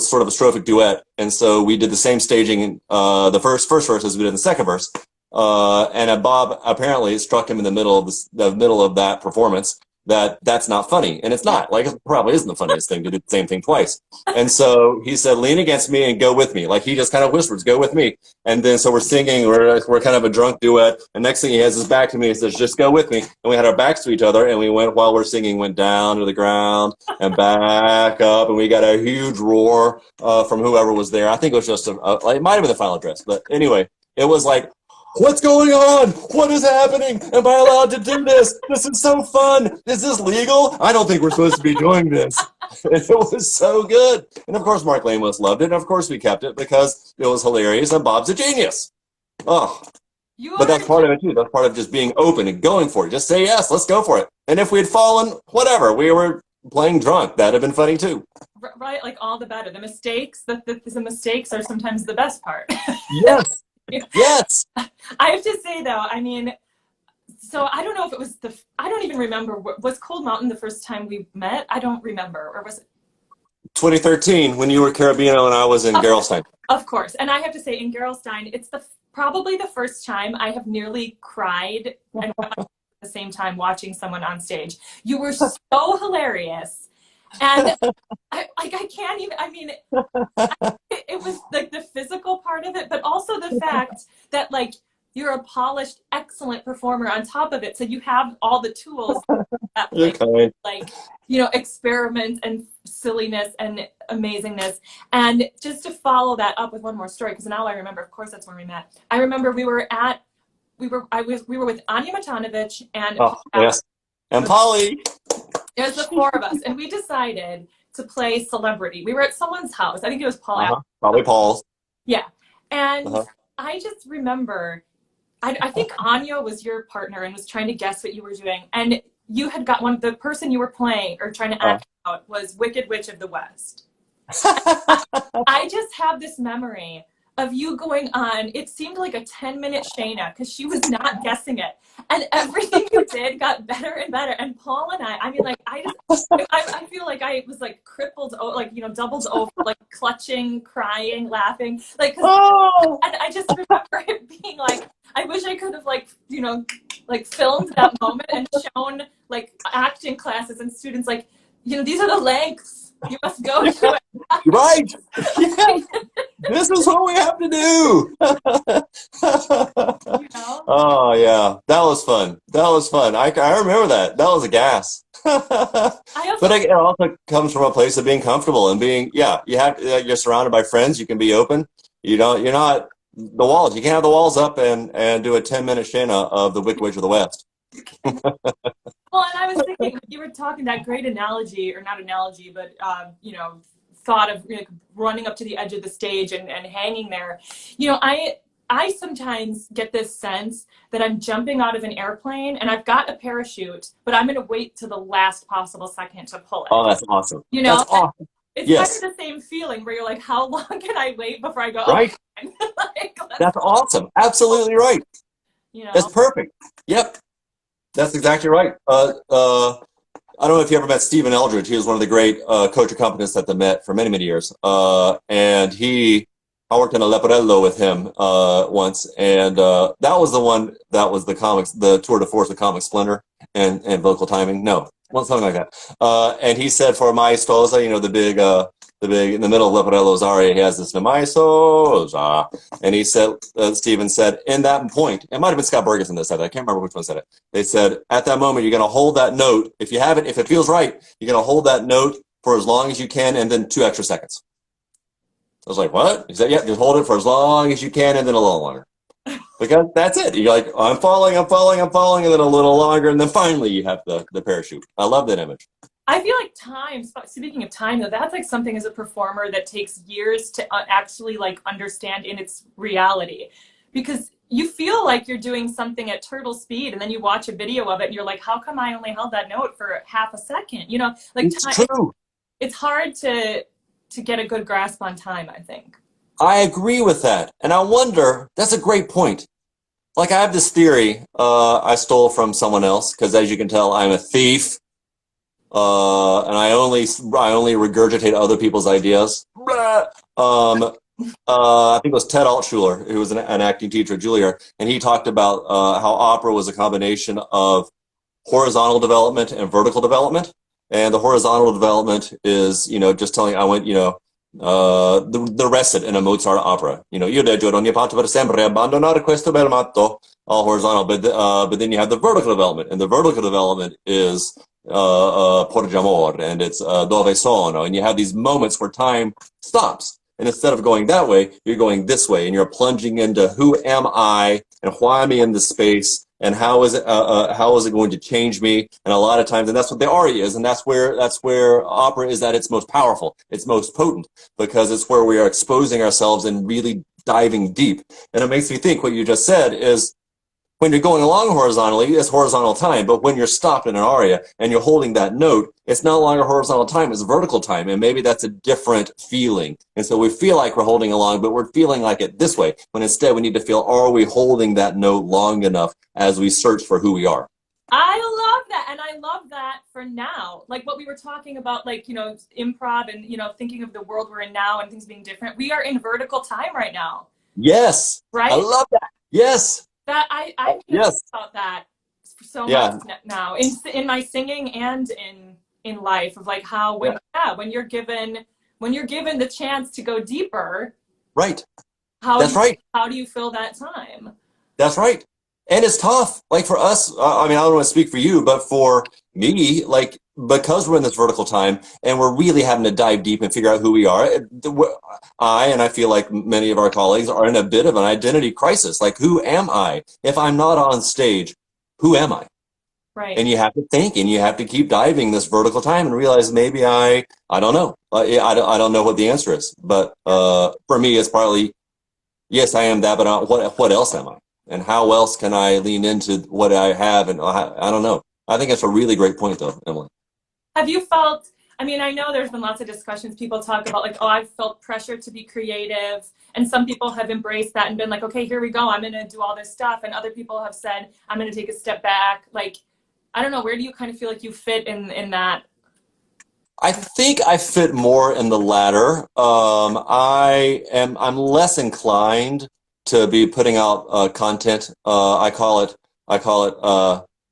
sort of a strophic duet. And so we did the same staging in the first verse as we did in the second verse. And Bob, apparently it struck him in the middle of that performance that's not funny. And it's not. Like, it probably isn't the funniest thing to do the same thing twice. And so he said, lean against me and go with me. Like, he just kind of whispers, go with me. And then so we're singing, we're kind of a drunk duet. And next thing he has his back to me and says, just go with me. And we had our backs to each other, and we while we're singing, went down to the ground and back up. And we got a huge roar from whoever was there. I think it was just it might have been the final dress. But anyway, it was like, what's going on? What is happening? Am I allowed to do this? This is so fun. Is this legal? I don't think we're supposed to be doing this. It was so good. And of course, Mark Lamos loved it. And of course, we kept it because it was hilarious and Bob's a genius. Oh, but that's part of it too. That's part of just being open and going for it. Just say yes, let's go for it. And if we had fallen, whatever, we were playing drunk, that'd have been funny too. Right, like all the better. The mistakes are sometimes the best part. Yes. Yes. I have to say though, I mean, so I don't know if it was I don't even remember. Was Cold Mountain the first time we met? I don't remember. Or was it 2013 when you were Carabino and I was in Gerolstein? Of course. And I have to say, in Gerolstein, it's probably the first time I have nearly cried and at the same time watching someone on stage. You were so hilarious. And I can't even, I mean, it was like the physical part of it, but also the fact that like you're a polished, excellent performer on top of it. So you have all the tools that like, you know, experiment and silliness and amazingness. And just to follow that up with one more story, because now I remember, of course, that's when we met. I remember we were with Anya Matanovich and yes, and Polly. There's the four of us, and we decided to play celebrity. We were at someone's house. I think it was Paul. Probably Paul's. Yeah. And I just remember, I think Anya was your partner and was trying to guess what you were doing. And you had got the person you were playing or trying to act out was Wicked Witch of the West. I just have this memory of you going on, it seemed like a 10-minute Shayna because she was not guessing it. And everything you did got better and better. And Paul and I mean, like, I feel like I was like crippled, like, you know, doubled over, like clutching, crying, laughing. Like, and I just remember it being like, I wish I could have like, you know, like filmed that moment and shown like acting classes and students like, you know, these are the lengths. You must go to it. Right. Yeah. This is what we have to do. You know? Oh yeah, that was fun. I remember that. That was a gas. But it also comes from a place of being comfortable and being you're surrounded by friends. You can be open. You're not the walls. You can't have the walls up and do a 10-minute Shayna of the Wicked Witch of the West. Well, and I was thinking, you were talking that great analogy, or not analogy, but, you know, thought of like, running up to the edge of the stage and hanging there. You know, I sometimes get this sense that I'm jumping out of an airplane and I've got a parachute, but I'm going to wait to the last possible second to pull it. Oh, that's awesome. You know, that's awesome. It's kind of the same feeling where you're like, how long can I wait before I go? Right. Like, that's awesome. Absolutely right. You know, that's perfect. Yep. That's exactly right. I don't know if you ever met Stephen Eldridge. He was one of the great coach accompanists at the Met for many, many years. And I worked in a Leporello with him once, and that was the one that was the tour de force of comic splendor and vocal timing. No, well, something like that. And he said for Maestosa, you know, the big in the middle of Leporello's aria, he has this Maestosa, and he said, Stephen said, in that point, it might have been Scott Burgess that said it. I can't remember which one said it. They said, at that moment, you're going to hold that note. If it feels right, you're going to hold that note for as long as you can, and then 2 extra seconds. I was like, what? He said, yeah, just hold it for as long as you can, and then a little longer. Because that's it. You're like, I'm falling, and then a little longer, and then finally you have the parachute. I love that image. I feel like time, speaking of time though, that's like something as a performer that takes years to actually like understand in its reality. Because you feel like you're doing something at turtle speed, and then you watch a video of it and you're like, how come I only held that note for half a second? You know, like it's true. It's hard to get a good grasp on time, I think. I agree with that. And I wonder, that's a great point. Like I have this theory I stole from someone else, because as you can tell, I'm a thief. And I only regurgitate other people's ideas. I think it was Ted Altshuler, who was an acting teacher at Juilliard, and he talked about how opera was a combination of horizontal development and vertical development. And the horizontal development is, you know, just telling, I went, you know, the recit in a Mozart opera. You know, io leggo ogni parte per sempre abbandonare questo bel matto, all horizontal. But then you have the vertical development, and the vertical development is Porge Amor, and it's Dove Sono, and you have these moments where time stops. And instead of going that way, you're going this way, and you're plunging into who am I, and why am I in this space, and how is it going to change me? And a lot of times, and that's what the aria is, and that's where opera is at its most powerful, its most potent, because it's where we are exposing ourselves and really diving deep. And it makes me think what you just said is, when you're going along horizontally, it's horizontal time. But when you're stopped in an aria and you're holding that note, it's no longer horizontal time, it's vertical time. And maybe that's a different feeling. And so we feel like we're holding along, but we're feeling like it this way. When instead we need to feel, are we holding that note long enough as we search for who we are? I love that. And I love that for now. Like what we were talking about, like, you know, improv and, you know, thinking of the world we're in now and things being different. We are in vertical time right now. Yes. Right? I love that. Yes. That I yes. about that so much now in my singing and in life, of like how when you're given the chance to go deeper, right? How do you fill that time? That's right. And it's tough. Like for us, I mean, I don't want to speak for you, but for me, like, because we're in this vertical time and we're really having to dive deep and figure out who we are, and I feel like many of our colleagues are in a bit of an identity crisis. Like, who am I? If I'm not on stage, who am I? Right. And you have to think, and you have to keep diving this vertical time and realize maybe I don't know. I don't know what the answer is. But for me, it's partly, yes, I am that, but what else am I? And how else can I lean into what I have? And I don't know. I think it's a really great point, though, Emily. Have you felt, I mean, I know there's been lots of discussions. People talk about like, oh, I've felt pressure to be creative. And some people have embraced that and been like, okay, here we go. I'm going to do all this stuff. And other people have said, I'm going to take a step back. Like, I don't know. Where do you kind of feel like you fit in that? I think I fit more in the latter. I'm less inclined to be putting out content. I call it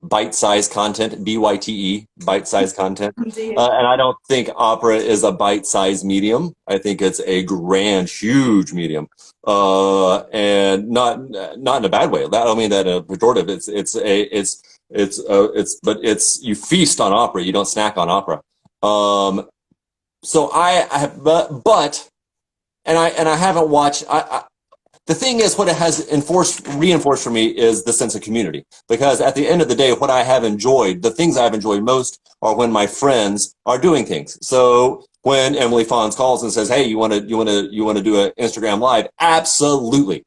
bite-sized content, BYTE, bite-sized content. And I don't think opera is a bite-sized medium. I think it's a grand, huge medium, and not in a bad way. I don't mean that in a pejorative. But you feast on opera. You don't snack on opera. So I haven't watched. The thing is, what it has reinforced for me is the sense of community. Because at the end of the day, what I have enjoyed, the things I've enjoyed most are when my friends are doing things. So when Emily Fons calls and says, "Hey, you want to do an Instagram live?" Absolutely.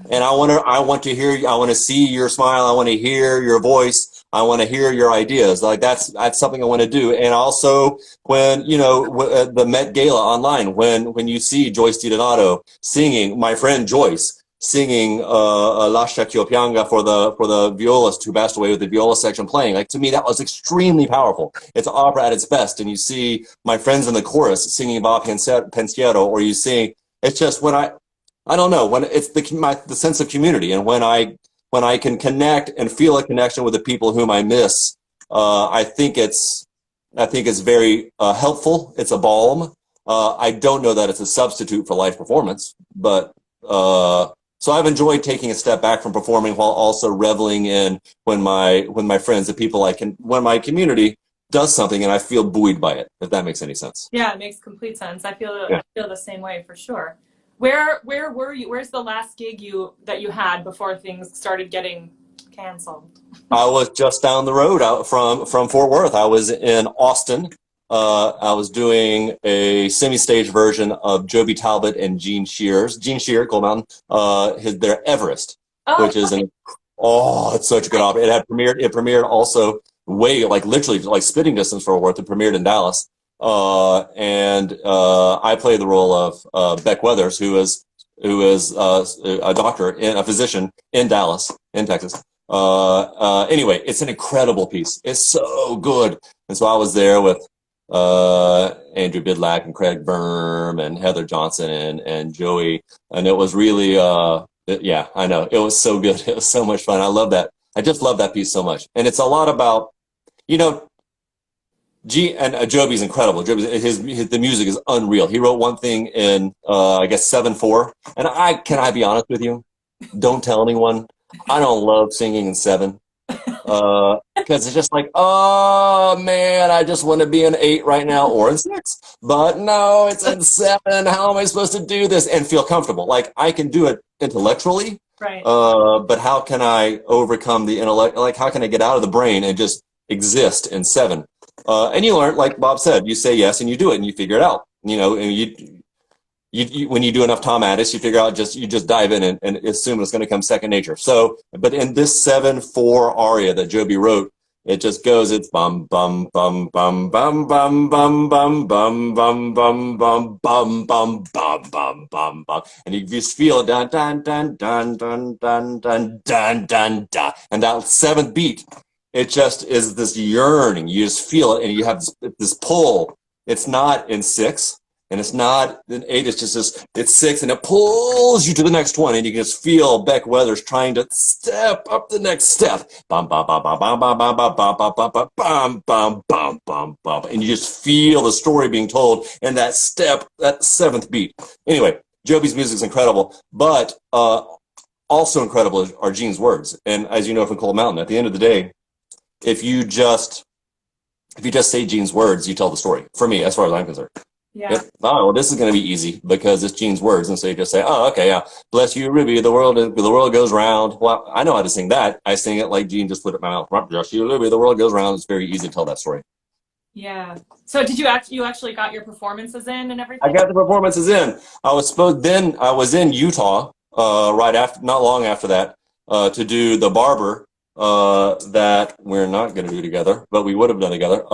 And I want to hear, I want to see your smile. I want to hear your voice. I want to hear your ideas. Like that's something I want to do. And also when, the Met Gala online, when you see Joyce DiDonato singing, my friend Joyce singing Lascia Ch'io Pianga for the violist who passed away with the viola section playing. Like, to me, that was extremely powerful. It's opera at its best. And you see my friends in the chorus singing Va Pensiero, or you see, it's just when I don't know, when it's the sense of community, and when I can connect and feel a connection with the people whom I miss, I think it's very helpful. It's a balm. I don't know that it's a substitute for live performance, but so I've enjoyed taking a step back from performing while also reveling in when my friends, the people when my community does something and I feel buoyed by it, if that makes any sense. Yeah, it makes complete sense. I feel the same way for sure. Where were you? Where's the last gig that you had before things started getting canceled? I was just down the road out from Fort Worth. I was in Austin. I was doing a semi-stage version of Joby Talbot and Gene Shear, Gold Mountain, their Everest, which is it's such a good opera. It premiered also literally spitting distance for Fort Worth. It premiered in Dallas. And I play the role of Beck Weathers, who is a doctor and a physician in Dallas, in Texas. Anyway, it's an incredible piece. It's so good. And so I was there with Andrew Bidlack and Craig Berm and Heather Johnson and Joey, and it was really yeah, I know, it was so good. It was so much fun. I love that. I just love that piece so much. And it's a lot about, Joby's incredible. The music is unreal. He wrote one thing in I guess 7/4, and can I be honest with you? Don't tell anyone. I don't love singing in 7, because it's just like, oh man, I just want to be in 8 right now, or in 6. But no, it's in 7. How am I supposed to do this and feel comfortable? Like, I can do it intellectually, right? But how can I overcome the intellect? Like, how can I get out of the brain and just exist in 7? And you learn, like Bob said, you say yes and you do it and you figure it out. And you when you do enough Tom Addis, you figure out you just dive in and assume it's going to come second nature. So, but in this 7/4 aria that Joby wrote, it just goes, it's bum bum bum bum bum bum bum bum bum bum bum bum bum bum bum bum bum bum, and you just feel dun dun dun dun dun dun dun dun dun dun, and that 7th beat, it just is this yearning. You just feel it, and you have this pull. It's not in 6. And it's not in 8, it's just this, it's 6, and it pulls you to the next one, and you can just feel Beck Weathers trying to step up the next step. Bum, bum, bum, bum, bum, bum, bum, bum, bum, bum, bum, bum, bum, bum, bum, bum. And you just feel the story being told in that step, that 7th beat. Anyway, Joby's music is incredible, but also incredible are Gene's words. And as you know from Cold Mountain, at the end of the day, if you just say Gene's words, you tell the story. For me, as far as I'm concerned. Yeah. Oh, well, this is going to be easy because it's Gene's words, and so you just say, "Oh, okay, yeah, bless you, Ruby. The world goes round." Well, I know how to sing that. I sing it like Gene just put it in my mouth. Bless you, Ruby. The world goes round. It's very easy to tell that story. Yeah. So did you actually got your performances in and everything? I got the performances in. I was in Utah not long after that, to do the Barber that we're not going to do together, but we would have done together.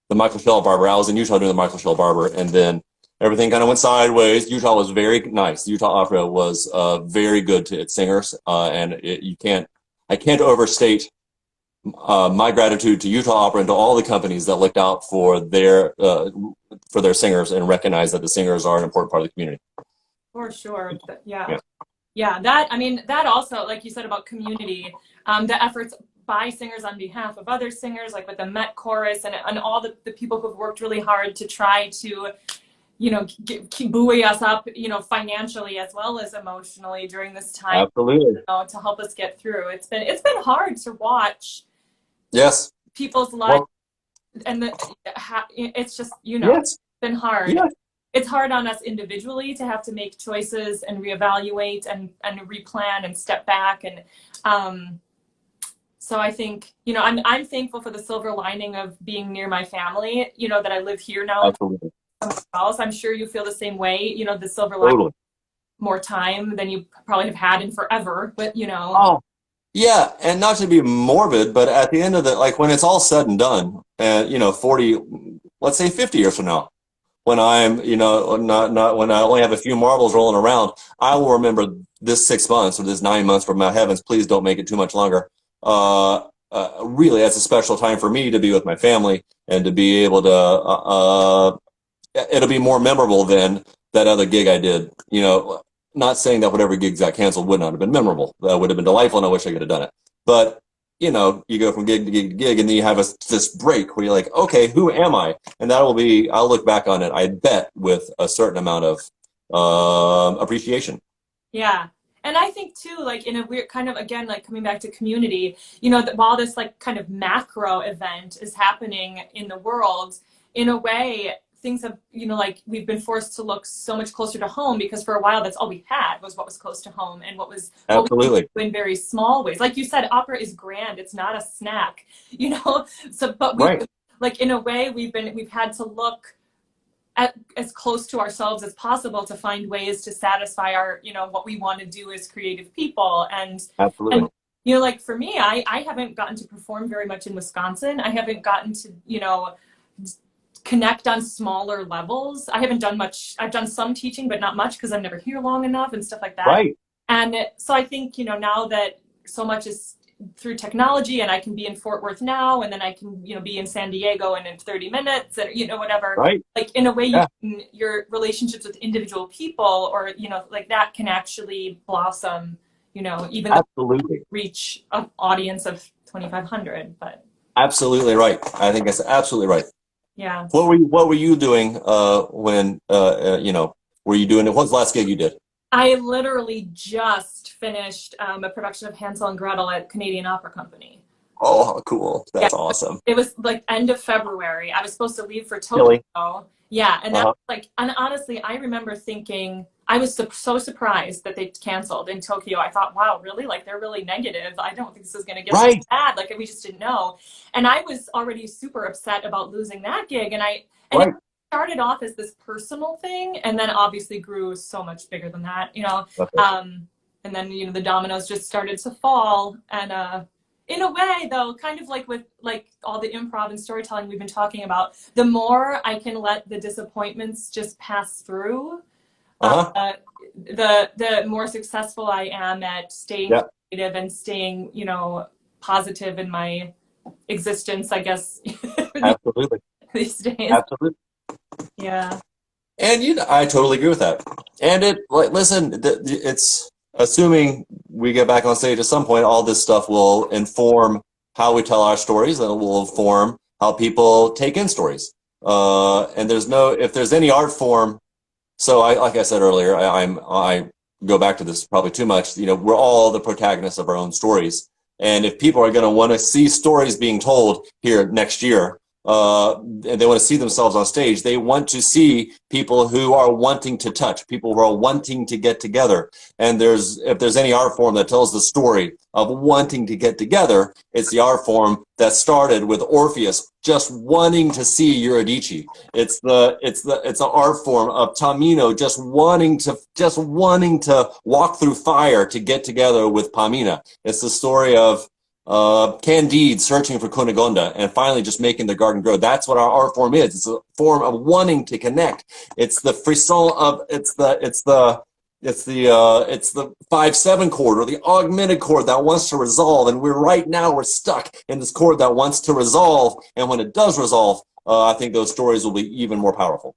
The Michael Shell Barber. I was in Utah doing the Michael Shell Barber, and then everything kind of went sideways. Utah was very nice. Utah Opera was very good to its singers, and I can't overstate my gratitude to Utah Opera and to all the companies that looked out for their singers and recognized that the singers are an important part of the community. For sure. Yeah. That also, like you said about community, the efforts by singers on behalf of other singers, like with the Met Chorus and all the people who've worked really hard to try to, keep buoy us up, financially as well as emotionally during this time. Absolutely. To help us get through. It's been hard to watch. Yes. People's lives, and it's just, yes. It's been hard. Yes. It's hard on us individually to have to make choices and reevaluate and replan and step back. And so I think, I'm thankful for the silver lining of being near my family, that I live here now. Absolutely. Else. I'm sure you feel the same way, the silver lining, totally. More time than you probably have had in forever, but Oh, yeah. And not to be morbid, but at the end of when it's all said and done, and 40, let's say 50 years from now, when I'm, not when I only have a few marbles rolling around, I will remember this 6 months or this 9 months, for my heavens, please don't make it too much longer. Really, that's a special time for me to be with my family and to be able to, it'll be more memorable than that other gig I did. Not saying that whatever gigs got canceled would not have been memorable. That would have been delightful, and I wish I could have done it. But you go from gig to gig to gig, and then you have this break where you're like, okay, who am I? And I'll look back on it, I bet, with a certain amount of appreciation. Yeah. And I think too, like in a weird kind of, again, like coming back to community, that while this like kind of macro event is happening in the world, in a way, things have, like we've been forced to look so much closer to home, because for a while that's all we had was what was close to home and what Absolutely. we do in very small ways. Like you said, opera is grand. It's not a snack, So, but we, Right. like in a way, we've had to look as close to ourselves as possible to find ways to satisfy our, what we want to do as creative people. Absolutely. And like for me, I haven't gotten to perform very much in Wisconsin. I haven't gotten to, connect on smaller levels. I haven't done much. I've done some teaching, but not much, because I'm never here long enough and stuff like that. Right. And so I think, now that so much is through technology, and I can be in Fort Worth now, and then I can, be in San Diego in 30 minutes, and, whatever. Right. Like in a way, Yeah. your relationships with individual people, or, like that can actually blossom, even Absolutely. though reach an audience of 2,500, but. Absolutely right. I think that's absolutely right. Yeah. What were you doing when were you doing it? What's the last gig you did? I literally just finished a production of Hansel and Gretel at Canadian Opera Company. Oh, cool. That's awesome. It was like end of February. I was supposed to leave for Tokyo. Really? Yeah, and that was like, and honestly, I remember thinking, I was so surprised that they canceled in Tokyo. I thought, wow, really? Like, they're really negative. I don't think this is going to get so bad. Like, we just didn't know. And I was already super upset about losing that gig. And it started off as this personal thing, and then obviously grew so much bigger than that, and then, the dominoes just started to fall. And in a way, though, kind of like with like all the improv and storytelling we've been talking about, the more I can let the disappointments just pass through, the more successful I am at staying creative and staying, positive in my existence, I guess. Absolutely. These days. Absolutely. Yeah. And I totally agree with that. And it's assuming we get back on stage at some point, all this stuff will inform how we tell our stories, and it will inform how people take in stories. And if there's any art form, so like I said earlier, I go back to this probably too much. We're all the protagonists of our own stories. And if people are going to want to see stories being told here next year, and they want to see themselves on stage, they want to see people who are wanting to touch, people who are wanting to get together. And if there's any art form that tells the story of wanting to get together, it's the art form that started with Orpheus just wanting to see Eurydice. It's the art form of Tamino just wanting to walk through fire to get together with Pamina. It's the story of Candide searching for Cunegonde and finally just making the garden grow. That's what our art form is. It's a form of wanting to connect. It's the frisson of it's the 5/7 chord or the augmented chord that wants to resolve. And we're stuck in this chord that wants to resolve. And when it does resolve, I think those stories will be even more powerful.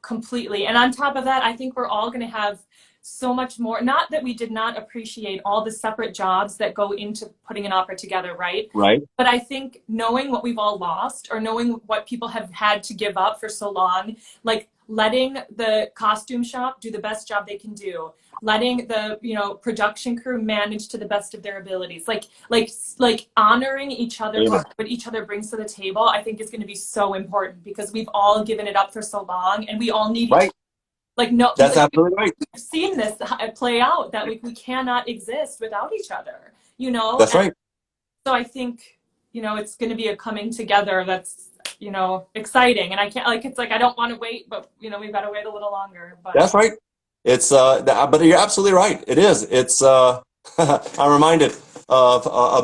Completely. And on top of that, I think we're all going to have so much more, not that we did not appreciate all the separate jobs that go into putting an opera together, right? Right. But I think knowing what we've all lost, or knowing what people have had to give up for so long, like letting the costume shop do the best job they can do, letting the production crew manage to the best of their abilities, like honoring each other, what each other brings to the table, I think is going to be so important, because we've all given it up for so long, and we all need each other. That's absolutely right. We've seen this play out, that we cannot exist without each other, That's right. So I think, it's going to be a coming together that's, exciting. And I can't, it's like, I don't want to wait, but, we've got to wait a little longer. But. That's right. It's, but you're absolutely right. It is. It's, I'm reminded of a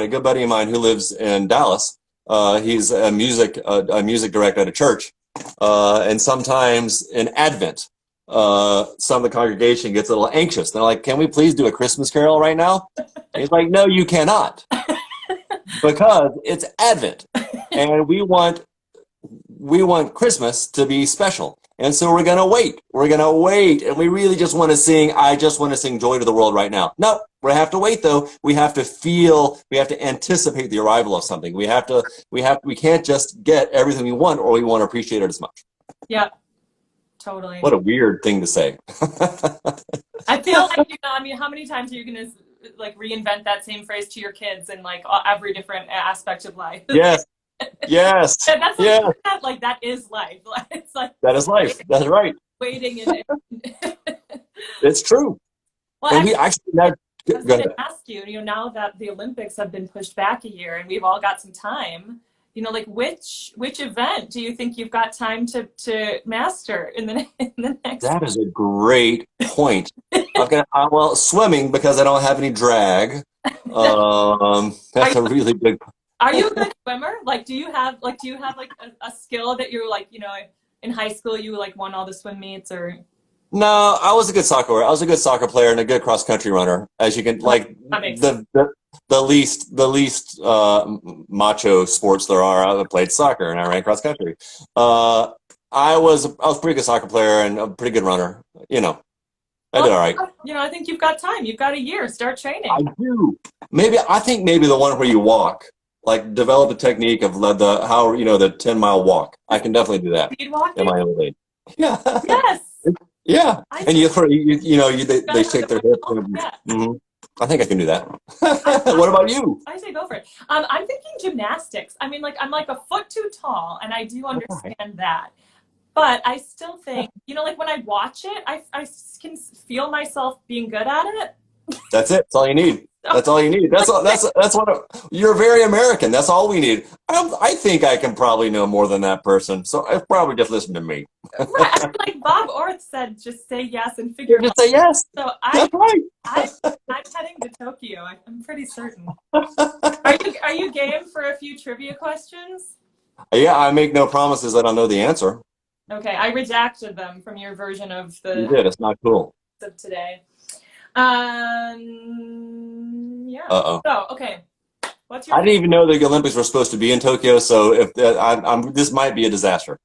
good buddy of mine who lives in Dallas. He's a music director at a church. And sometimes in Advent, some of the congregation gets a little anxious. They're like, can we please do a Christmas carol right now? And he's like, no, you cannot, because it's Advent, and we want Christmas to be special. And so we're going to wait. We're going to wait. And we really just want to sing, I just want to sing Joy to the World right now. No, we have to wait though. We have to anticipate the arrival of something. We can't just get everything we want, or we won't appreciate it as much. Yeah, totally. What a weird thing to say. I feel like, I mean, how many times are you going to like reinvent that same phrase to your kids in like every different aspect of life? Yes. Yes. And that's like, yeah. like that is life. It's like that is life. That's right. Waiting in It's true. Well, and we actually I was going to ask you, now that the Olympics have been pushed back a year and we've all got some time, like which event do you think you've got time to master in the next? That is a great point. Well, swimming, because I don't have any drag. That's a really big. Are you a good swimmer? Like, do you have like a skill that you're like, in high school you like won all the swim meets or? No, I was a good soccer player and a good cross country runner. As you can, like the least macho sports there are. I played soccer and I ran cross country. I was a pretty good soccer player and a pretty good runner. I did all right. I think you've got time. You've got a year. Start training. I do. I think maybe the one where you walk. Like develop a technique of the 10-mile walk. I can definitely do that. Speed walking? In my own age. Yeah. Yes. Yeah. And they shake their hips. Mm-hmm. I think I can do that. What about you? I say go for it. I'm thinking gymnastics. I mean, I'm like a foot too tall, and I do understand that. But I still think, like when I watch it, I can feel myself being good at it. That's it. That's all you need. That's all you need. That's what you're very American. That's all we need. I think I can probably know more than that person. So I probably just listen to me. Right. Like Bob Orth said, just say yes and figure it out. Just say yes. So That's right. I'm heading to Tokyo. I'm pretty certain. Are you game for a few trivia questions? Yeah, I make no promises that I'll know the answer. Okay, I redacted them from your version of the. You did. It's not cool. Of today. Yeah. Uh-oh. So, okay. What's your? I didn't even know the Olympics were supposed to be in Tokyo, so if this might be a disaster.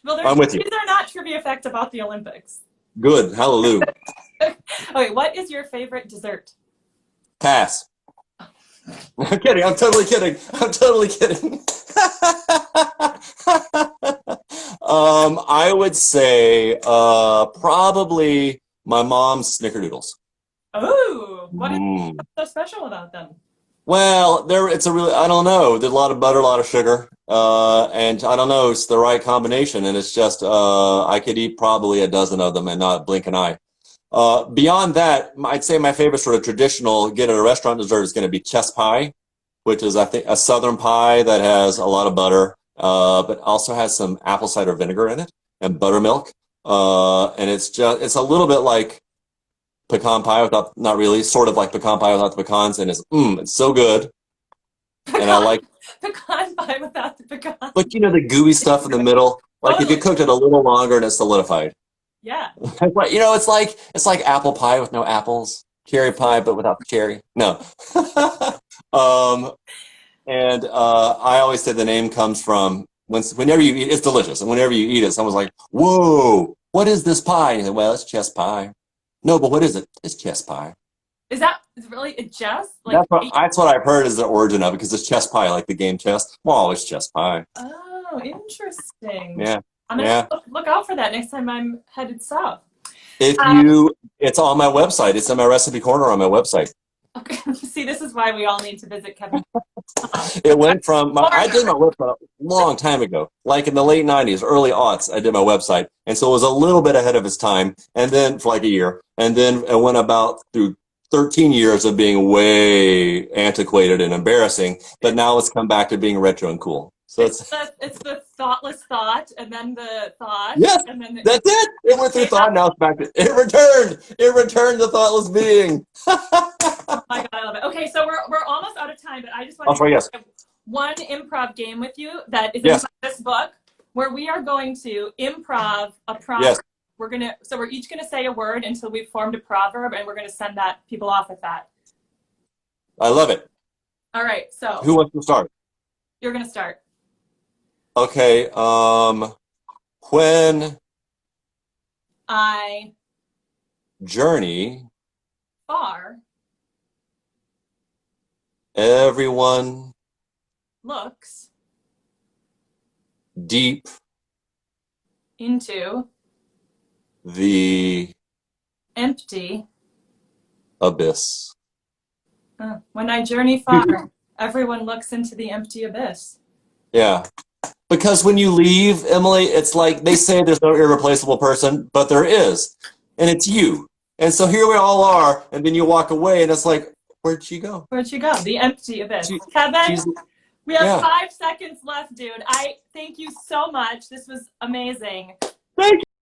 Well, I'm with you. These are not trivia facts about the Olympics. Good. Hallelujah. Okay, what is your favorite dessert? Pass. I'm kidding. I'm totally kidding. I would say probably my mom's snickerdoodles. Oh, what is so special about them? Well, I don't know. There's a lot of butter, a lot of sugar, and I don't know. It's the right combination, and it's just I could eat probably a dozen of them and not blink an eye. Beyond that, I'd say my favorite sort of traditional get at a restaurant dessert is going to be chess pie, which is I think a southern pie that has a lot of butter, but also has some apple cider vinegar in it and buttermilk, and it's a little bit like pecan pie without, not really, sort of like pecan pie without the pecans, and it's so good. And I like pecan pie without the pecan. But the gooey stuff in the middle, like if you cooked it a little longer and it's solidified. Yeah. But it's like apple pie with no apples, cherry pie but without the cherry. No. And I always say the name comes from whenever you eat, it's delicious, and whenever you eat it, someone's like, "Whoa, what is this pie?" And you say, "Well, it's chess pie." No, but what is it? It's chess pie. Is really a chess? Like that's what I've heard is the origin of it, because it's chess pie, like the game chess. Well, it's chess pie. Oh, interesting. Yeah. I'm gonna look out for that next time I'm headed south. It's on my website. It's in my recipe corner on my website. Okay. See, this is why we all need to visit Kevin. It went from I did my website a long time ago, like in the late 90s, early aughts. I did my website, and so it was a little bit ahead of its time. And then for like a year, and then it went about through 13 years of being way antiquated and embarrassing. But now it's come back to being retro and cool. So it's the thoughtless thought, and then the thought. Yes, and then that's it. It went through thought. Now it's back to it returned the thoughtless being. Oh my God, I love it. Okay, so we're almost out of time, but I just want to yes. one improv game with you that is in this book. where we are going to improv a proverb. Yes. We're each gonna say a word until we've formed a proverb, and we're gonna send that people off with that. I love it. All right, so Who wants to start? you're gonna start. Okay. When I journey, far everyone looks deep into the empty. abyss. When I journey far, everyone looks into the empty abyss. Yeah. Because when you leave, Emily, it's like they say there's no irreplaceable person, but there is. And it's you. And so here we all are, and then you walk away, and it's like, where'd she go? Where'd you go? The empty abyss. She- Kevin, we have yeah. 5 seconds left, dude. I thank you so much. This was amazing. Thank